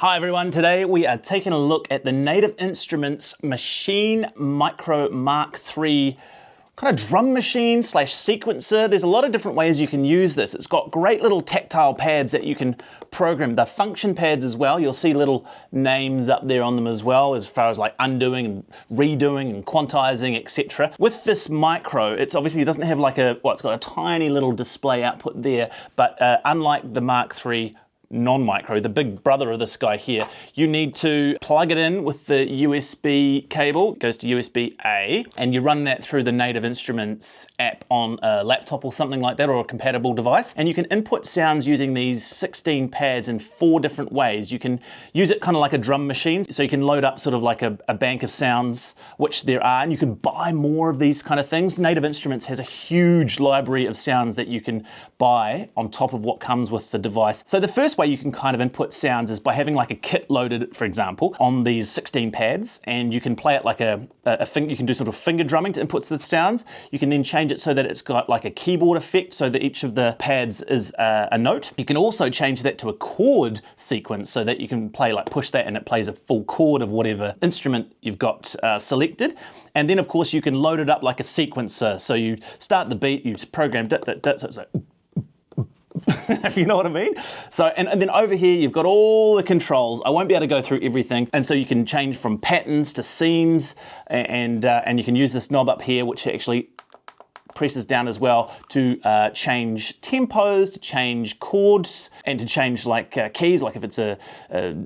Hi everyone, today we are taking a look at the Native Instruments Maschine Mikro MK3 kind of drum machine slash sequencer. There's a lot of different ways you can use this. It's got great little tactile pads that you can program. The function pads as well, you'll see little names up there on them as well, as far as like undoing and redoing and quantizing, etc. With this micro, it's obviously, it doesn't have like a, well, it's got a tiny little display output there, but unlike the Mark III non-micro, the big brother of this guy here, you need to plug it in with the USB cable. It goes to USB-A, and you run that through the Native Instruments app on a laptop or something like that, or a compatible device. And you can input sounds using these 16 pads in 4 different ways. You can use it kind of like a drum machine, so you can load up sort of like a bank of sounds, which there are, and you can buy more of these kind of things. Native Instruments has a huge library of sounds that you can buy on top of what comes with the device. So the first way you can kind of input sounds is by having like a kit loaded, for example, on these 16 pads, and you can play it like a finger. You can do sort of finger drumming to input the sounds. You can then change it so that it's got like a keyboard effect, so that each of the pads is a note. You can also change that to a chord sequence, so that you can play, like push that and it plays a full chord of whatever instrument you've got selected. And then of course you can load it up like a sequencer. So you start the beat, you program so it's like if you know what I mean. So, and then over here, you've got all the controls. I won't be able to go through everything. And so you can change from patterns to scenes, and you can use this knob up here, which actually presses down as well to change tempos, to change chords, and to change like keys, like if it's a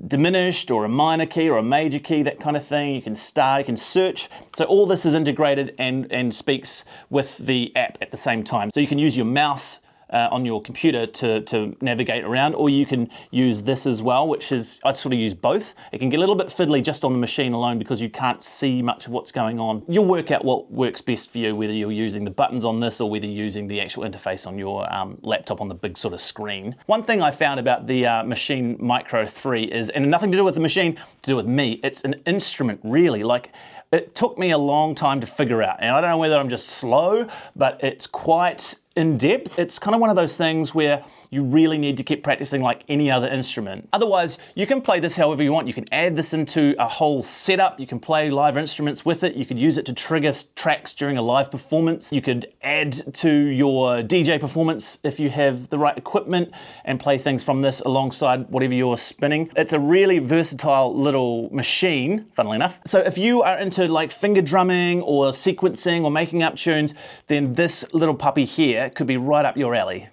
diminished or a minor key or a major key, that kind of thing. You can start, you can search. So all this is integrated and speaks with the app at the same time. So you can use your mouse on your computer to navigate around, or you can use this as well, which is, I sort of use both. It can get a little bit fiddly just on the machine alone because you can't see much of what's going on. You'll work out what works best for you, whether you're using the buttons on this or whether you're using the actual interface on your laptop on the big sort of screen. One thing I found about the Maschine Mikro 3 is, and nothing to do with the machine, to do with me, it's an instrument really. Like, it took me a long time to figure out, and I don't know whether I'm just slow, but it's quite in depth. It's kind of one of those things where you really need to keep practicing like any other instrument. Otherwise, you can play this however you want. You can add this into a whole setup. You can play live instruments with it. You could use it to trigger tracks during a live performance. You could add to your DJ performance if you have the right equipment and play things from this alongside whatever you're spinning. It's a really versatile little machine, funnily enough. So if you are into like finger drumming or sequencing or making up tunes, then this little puppy here could be right up your alley.